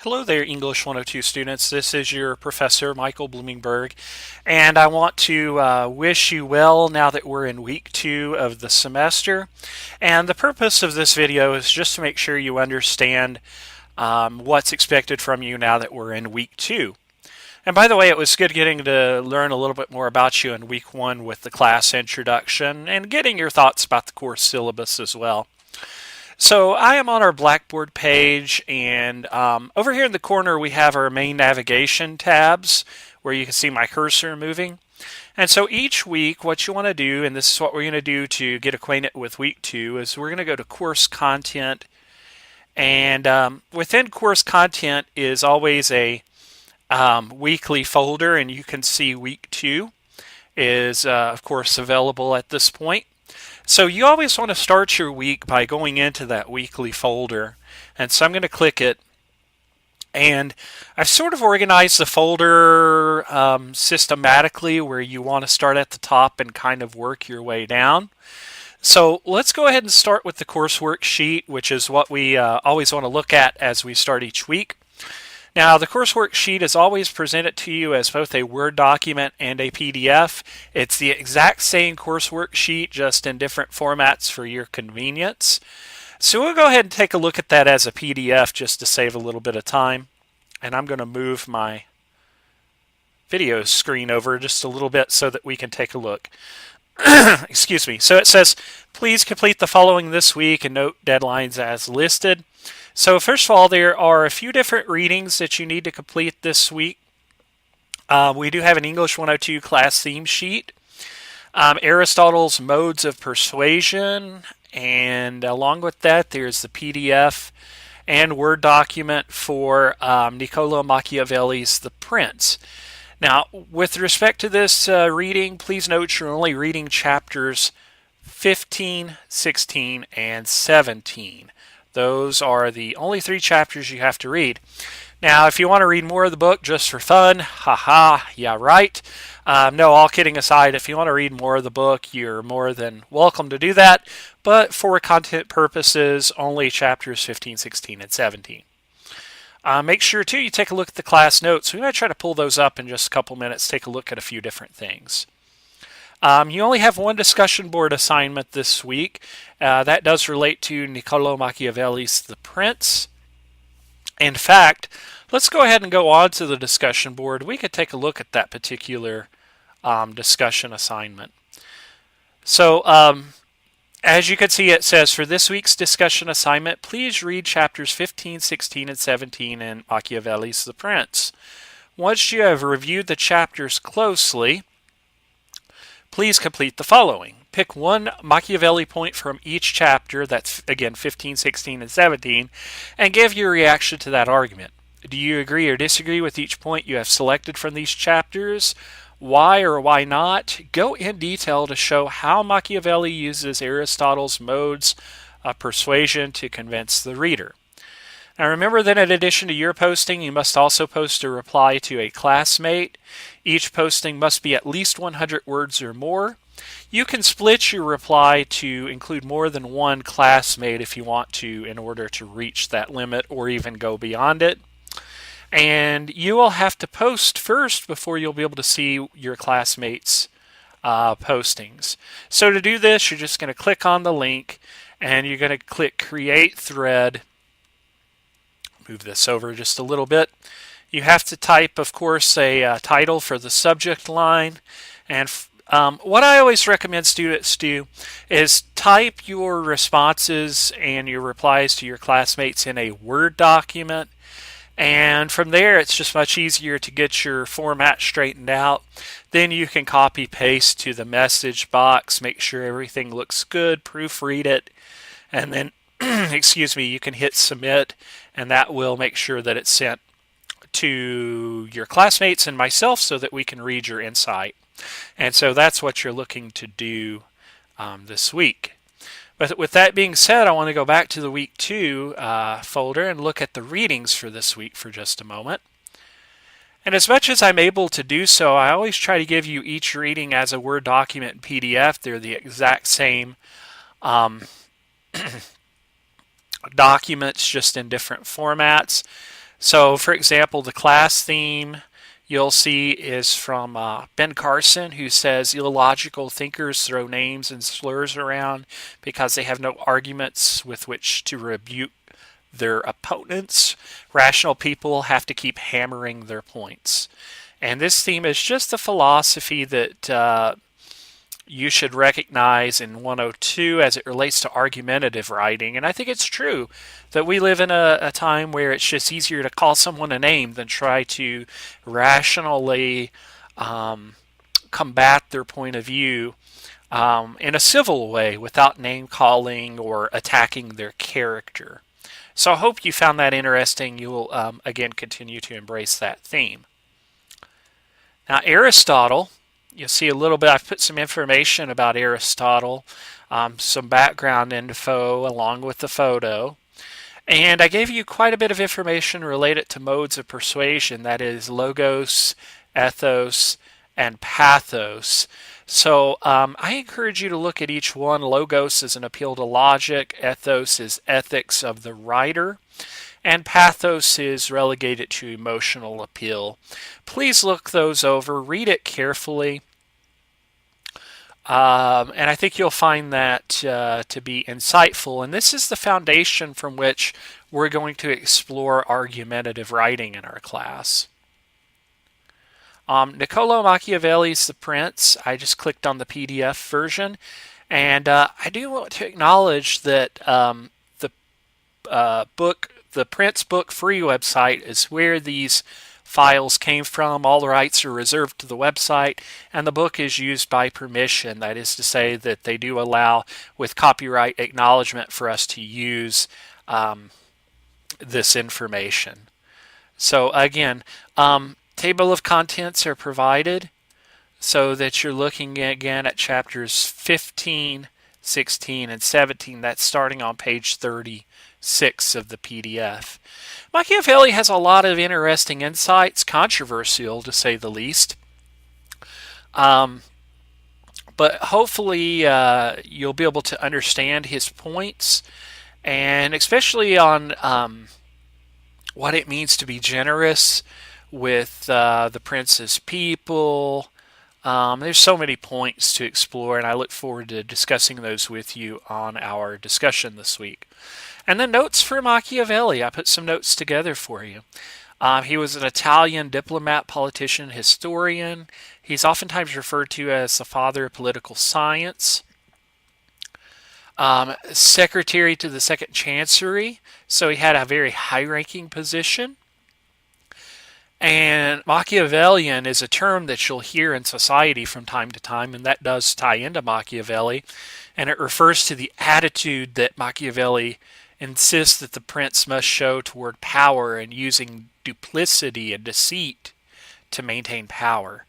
Hello there, English 102 students. This is your professor, Michael Bloomingberg, and I want to wish you well now that we're in week 2 of the semester. And the purpose of this video is just to make sure you understand what's expected from you now that we're in week 2. And by the way, it was good getting to learn a little bit more about you in week 1 with the class introduction and getting your thoughts about the course syllabus as well. So I am on our Blackboard page, and over here in the corner we have our main navigation tabs where you can see my cursor moving. And so each week what you want to do, and this is what we're going to do to get acquainted with week 2, is we're going to go to course content, and within course content is always a weekly folder, and you can see week 2 is of course available at this point. So you always want to start your week by going into that weekly folder. And so I'm going to click it. And I've sort of organized the folder systematically where you want to start at the top and kind of work your way down. So let's go ahead and start with the course worksheet, which is what we always want to look at as we start each week. Now, the course worksheet is always presented to you as both a Word document and a PDF. It's the exact same course worksheet, just in different formats for your convenience. So we'll go ahead and take a look at that as a PDF just to save a little bit of time. And I'm going to move my video screen over just a little bit so that we can take a look. Excuse me. So it says, please complete the following this week and note deadlines as listed. So first of all, there are a few different readings that you need to complete this week. We do have an English 102 class theme sheet, Aristotle's Modes of Persuasion, and along with that there's the PDF and Word document for Niccolo Machiavelli's The Prince. Now, with respect to this reading, please note you're only reading chapters 15, 16, and 17. Those are the only 3 chapters you have to read. Now, if you want to read more of the book just for fun, haha, yeah, right. No, all kidding aside, if you want to read more of the book, you're more than welcome to do that. But for content purposes, only chapters 15, 16, and 17. Make sure, too, you take a look at the class notes. We're going to try to pull those up in just a couple minutes, take a look at a few different things. You only have one discussion board assignment this week. That does relate to Niccolo Machiavelli's The Prince. In fact, let's go ahead and go on to the discussion board. We could take a look at that particular discussion assignment. So, as you can see, it says, for this week's discussion assignment, please read chapters 15, 16, and 17 in Machiavelli's The Prince. Once you have reviewed the chapters closely, please complete the following. Pick one Machiavelli point from each chapter, that's again 15, 16, and 17, and give your reaction to that argument. Do you agree or disagree with each point you have selected from these chapters? Why or why not? Go in detail to show how Machiavelli uses Aristotle's modes of persuasion to convince the reader. Now remember that in addition to your posting, you must also post a reply to a classmate. Each posting must be at least 100 words or more. You can split your reply to include more than one classmate if you want to in order to reach that limit or even go beyond it. And you will have to post first before you'll be able to see your classmates' postings. So to do this, you're just going to click on the link and you're going to click Create Thread. Move this over just a little bit. You have to type, of course, a title for the subject line. And what I always recommend students do is type your responses and your replies to your classmates in a Word document. And from there, it's just much easier to get your format straightened out. Then you can copy paste to the message box, make sure everything looks good, proofread it, and then excuse me, you can hit submit, and that will make sure that it's sent to your classmates and myself so that we can read your insight. And so that's what you're looking to do this week. But with that being said, I want to go back to the week 2 folder and look at the readings for this week for just a moment. And as much as I'm able to do so, I always try to give you each reading as a Word document and PDF. They're the exact same documents, just in different formats. So, for example, the class theme you'll see is from Ben Carson, who says illogical thinkers throw names and slurs around because they have no arguments with which to rebuke their opponents. Rational people have to keep hammering their points. And this theme is just a philosophy that you should recognize in 102 as it relates to argumentative writing. And I think it's true that we live in a time where it's just easier to call someone a name than try to rationally combat their point of view in a civil way without name calling or attacking their character. So I hope you found that interesting. You will, again, continue to embrace that theme. Now, Aristotle, you'll see a little bit, I've put some information about Aristotle, some background info along with the photo. And I gave you quite a bit of information related to modes of persuasion, that is logos, ethos, and pathos. So I encourage you to look at each one. Logos is an appeal to logic, ethos is ethics of the writer, and pathos is relegated to emotional appeal. Please look those over, read it carefully, and I think you'll find that to be insightful. And this is the foundation from which we're going to explore argumentative writing in our class. Niccolo Machiavelli's The Prince. I just clicked on the PDF version, and I do want to acknowledge that the Prince Book Free website is where these files came from. All the rights are reserved to the website, and the book is used by permission. That is to say that they do allow, with copyright acknowledgement, for us to use this information. So again, table of contents are provided so that you're looking again at chapters 15, 16, and 17. That's starting on page 36 of the PDF. Machiavelli has a lot of interesting insights, controversial to say the least. But hopefully you'll be able to understand his points, and especially on what it means to be generous with the prince's people. There's so many points to explore, and I look forward to discussing those with you on our discussion this week. And then notes for Machiavelli. I put some notes together for you. He was an Italian diplomat, politician, historian. He's oftentimes referred to as the father of political science. Secretary to the Second Chancery, so he had a very high-ranking position. And Machiavellian is a term that you'll hear in society from time to time, and that does tie into Machiavelli. And it refers to the attitude that Machiavelli insists that the prince must show toward power, and using duplicity and deceit to maintain power.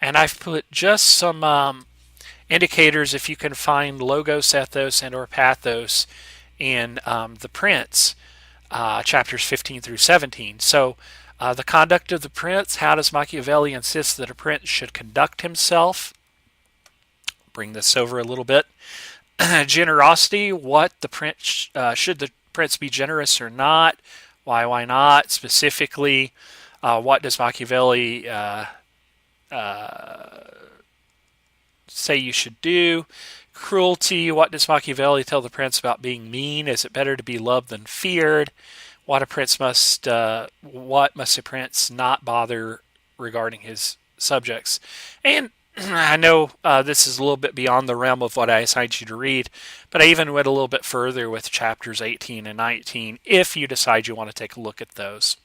And I've put just some indicators if you can find logos, ethos, and or pathos in the Prince, chapters 15 through 17. So the conduct of the prince, how does Machiavelli insist that a prince should conduct himself? Bring this over a little bit. Generosity, what the prince, should the prince be generous or not? Why not? Specifically, what does Machiavelli say you should do? Cruelty, what does Machiavelli tell the prince about being mean? Is it better to be loved than feared? What must a prince not bother regarding his subjects? And I know this is a little bit beyond the realm of what I assigned you to read, but I even went a little bit further with chapters 18 and 19 if you decide you want to take a look at those.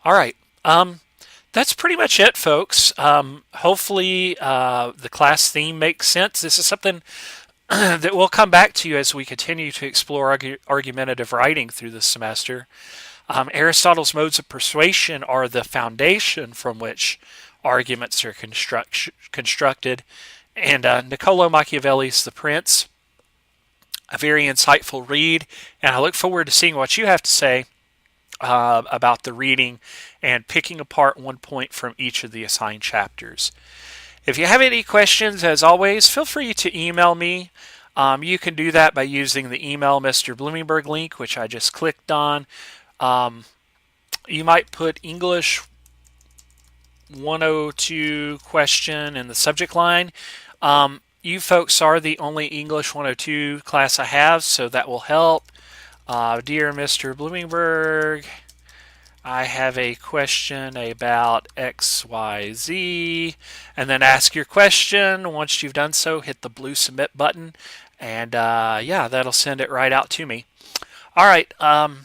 All right. That's pretty much it, folks. Hopefully the class theme makes sense. This is something that we'll come back to as we continue to explore argumentative writing through the semester. Aristotle's modes of persuasion are the foundation from which arguments are constructed. And Niccolo Machiavelli's The Prince, a very insightful read. And I look forward to seeing what you have to say about the reading and picking apart one point from each of the assigned chapters. If you have any questions, as always, feel free to email me. You can do that by using the email Mr. Bloomingberg link, which I just clicked on. You might put English 102 question in the subject line. You folks are the only English 102 class I have, so that will help. Dear Mr. Bloomingberg, I have a question about XYZ, and then ask your question. Once you've done so, hit the blue submit button, and yeah, that'll send it right out to me. All right,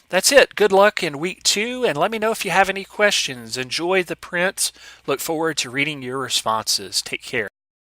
that's it. Good luck in week 2, and let me know if you have any questions. Enjoy the prints. Look forward to reading your responses. Take care.